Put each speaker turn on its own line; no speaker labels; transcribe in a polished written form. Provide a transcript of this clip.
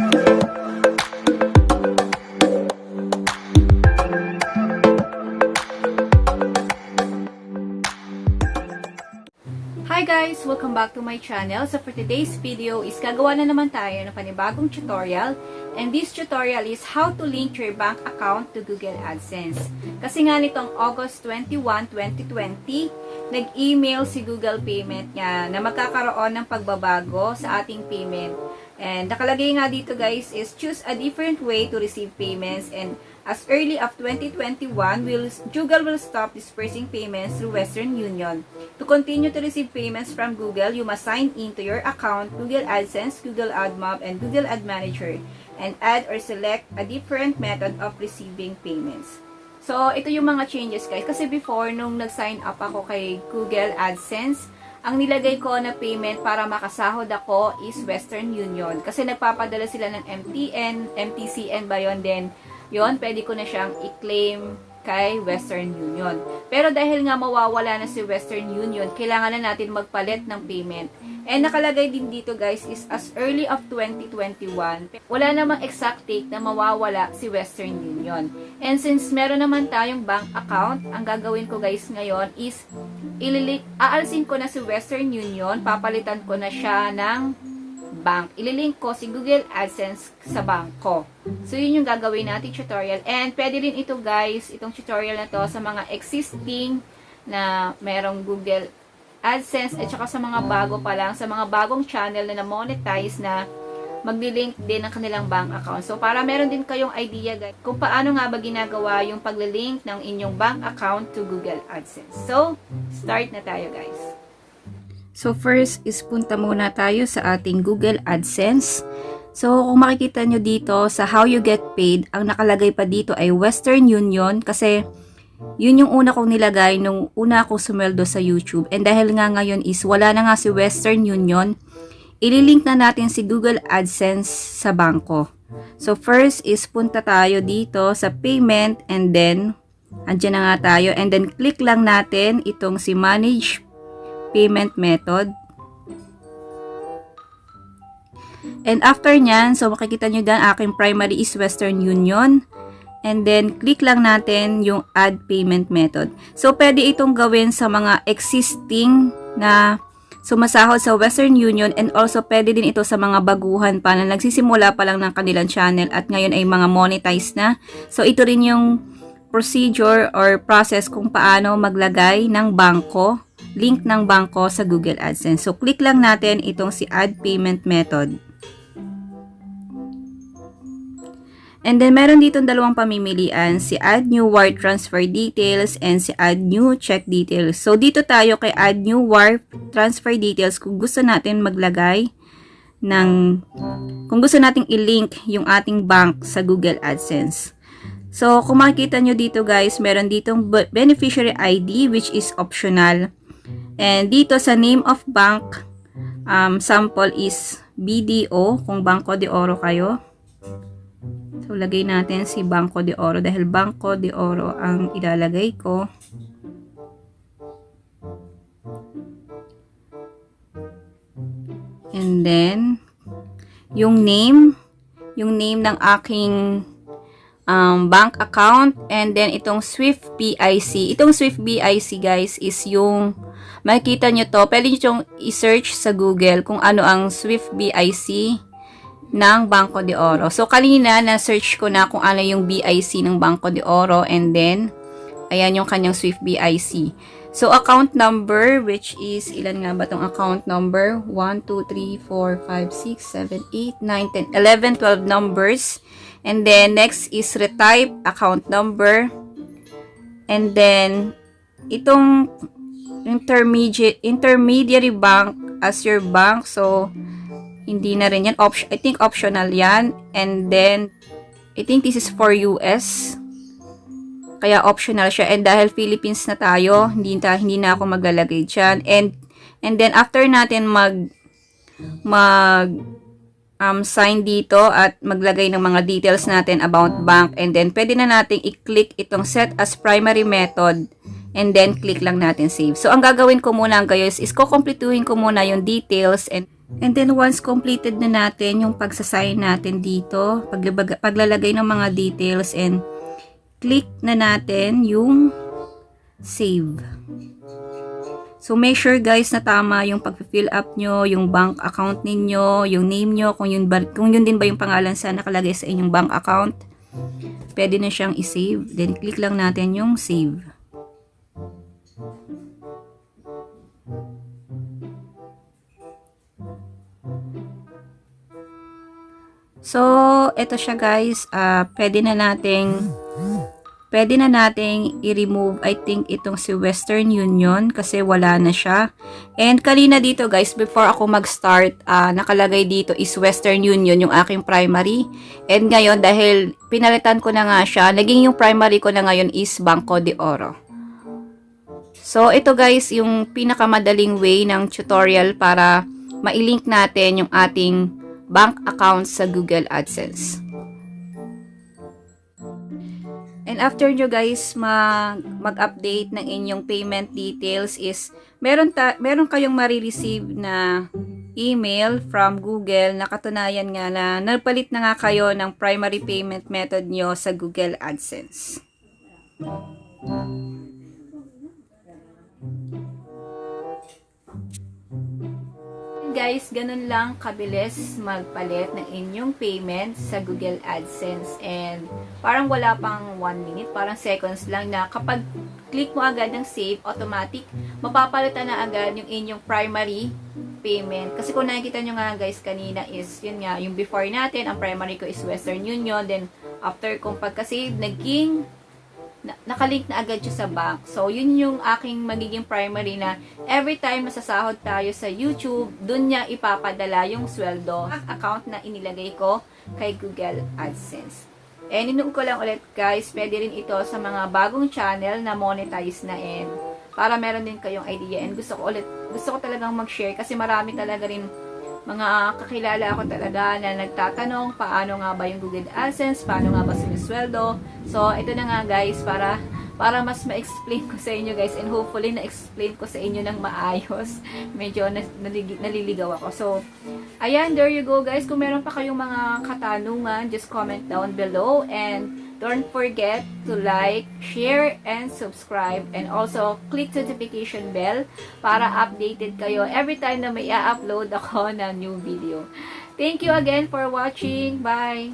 Hi guys! Welcome back to my channel. So for today's video is gagawa na naman tayo ng panibagong tutorial. And this tutorial is how to link your bank account to Google Adsense. Kasi nga nitong August 21, 2020, nag-email si Google Payment niya na magkakaroon ng pagbabago sa ating payment. And nakalagay nga dito guys is choose a different way to receive payments, and as early of 2021, Google will stop dispersing payments through Western Union. To continue to receive payments from Google, you must sign in to your account, Google AdSense, Google AdMob, and Google Ad Manager, and add or select a different method of receiving payments. So, ito yung mga changes guys. Kasi before, nung nag-sign up ako kay Google AdSense, ang nilagay ko na payment para makasahod ako is Western Union. Kasi nagpapadala sila ng MTN, MTCN ba yun? Then, yun, pwede ko na siyang i-claim kay Western Union. Pero dahil nga mawawala na si Western Union, kailangan na natin magpalit ng payment. And nakalagay din dito guys is as early of 2021. Wala namang exact date na mawawala si Western Union. And since meron naman tayong bank account, ang gagawin ko guys ngayon is aalsin ko na si Western Union, papalitan ko na siya ng bank. Ililink ko si Google AdSense sa bank ko. So, yun yung gagawin natin tutorial. And pwede rin ito guys, itong tutorial na to sa mga existing na merong Google AdSense at saka sa mga bago pa lang, sa mga bagong channel na na-monetize na magli-link din ng kanilang bank account. So, para meron din kayong idea guys kung paano nga ba ginagawa yung pag-link ng inyong bank account to Google AdSense. So, start na tayo guys. So, first is punta muna tayo sa ating Google AdSense. So, kung makikita nyo dito sa how you get paid, ang nakalagay pa dito ay Western Union kasi yun yung una kong nilagay nung una akong sumweldo sa YouTube. And dahil nga ngayon is wala na nga si Western Union, ililink na natin si Google AdSense sa bangko. So, first is punta tayo dito sa payment and then, andyan na nga tayo. And then, click lang natin itong si Manage Payment Method. And after nyan, so makikita nyo dyan, aking primary is Western Union. And then, click lang natin yung Add Payment Method. So, pwede itong gawin sa mga existing na sumasahod sa Western Union, and also pwede din ito sa mga baguhan pa na nagsisimula pa lang ng kanilang channel at ngayon ay mga monetized na. So, ito rin yung procedure or process kung paano maglagay ng bangko, link ng bangko sa Google AdSense. So, click lang natin itong si Add Payment Method. And then, meron ditong dalawang pamimilian, si Add New Wire Transfer Details and si Add New Check Details. So, dito tayo kay Add New Wire Transfer Details kung gusto natin maglagay ng, kung gusto nating i-link yung ating bank sa Google AdSense. So, kung makikita nyo dito guys, meron ditong Beneficiary ID which is optional. And dito sa name of bank, sample is BDO, kung Banco de Oro kayo. So, lagay natin si Banco de Oro dahil Banco de Oro ang ilalagay ko. And then, yung name ng aking bank account, and then itong Swift BIC. Itong Swift BIC guys is yung makikita nyo to, pwede nyo itong i-search sa Google kung ano ang Swift BIC ng Banco de Oro. So, kanina na-search ko na kung ano yung BIC ng Banco de Oro, and then ayan yung kanyang Swift BIC. So, account number, which is, ilan nga ba itong account number? 1, 2, 3, 4, 5, 6, 7, 8, 9, 10, 11, 12 numbers. And then, next is retype account number. And then, itong intermediary bank as your bank. So, hindi na rin yan. I think optional yan. And then, I think this is for US. Kaya optional siya. And dahil Philippines na tayo, hindi na ako maglalagay dyan. And then, after natin sign dito at maglagay ng mga details natin about bank, and then pwede na natin i-click itong set as primary method, and then click lang natin save. So, ang gagawin ko muna guys is kukumpletuhin ko muna yung details, And then once completed na natin yung pagsasign natin dito, paglalagay ng mga details, and click na natin yung save. So make sure guys na tama yung pag-fill up nyo, yung bank account ninyo, yung name nyo, kung yun din ba yung pangalan sa nakalagay sa inyong bank account. Pwede na siyang i-save. Then click lang natin yung save. So, ito siya guys. Pwede na nating i-remove, I think, itong si Western Union kasi wala na siya. And kanina dito guys, before ako mag-start, nakalagay dito is Western Union yung aking primary. And ngayon, dahil pinalitan ko na nga siya, naging yung primary ko na ngayon is Banco de Oro. So, ito guys, yung pinakamadaling way ng tutorial para ma-link natin yung ating bank account sa Google AdSense. And after nyo guys mag-update ng inyong payment details is meron kayong marireceive na email from Google na katunayan nga na napalit na nga kayo ng primary payment method nyo sa Google AdSense. Guys, ganun lang kabilis magpalit ng inyong payment sa Google AdSense, and parang wala pang 1 minute, parang seconds lang na kapag click mo agad ng save, automatic mapapalitan na agad yung inyong primary payment. Kasi kung nakikita nyo nga guys kanina is yun nga, yung before natin, ang primary ko is Western Union, then after kong pagka-save, naging nakalink na agad siya sa bank. So, yun yung aking magiging primary na every time masasahod tayo sa YouTube, dun niya ipapadala yung sweldo account na inilagay ko kay Google AdSense. And inuun ko lang ulit guys, pwede rin ito sa mga bagong channel na monetize na, and para meron din kayong idea. And gusto ko talagang mag-share kasi marami talaga rin mga kakilala ko talaga na nagtatanong paano nga ba yung Google AdSense, paano nga ba sumisweldo. So, ito na nga guys, para mas ma-explain ko sa inyo guys, and hopefully na-explain ko sa inyo ng maayos. Medyo naliligaw ako. So, ayan, there you go guys. Kung meron pa kayong mga katanungan, just comment down below, and don't forget to like, share, and subscribe. And also, click the notification bell para updated kayo every time na may i-upload ako ng new video. Thank you again for watching. Bye!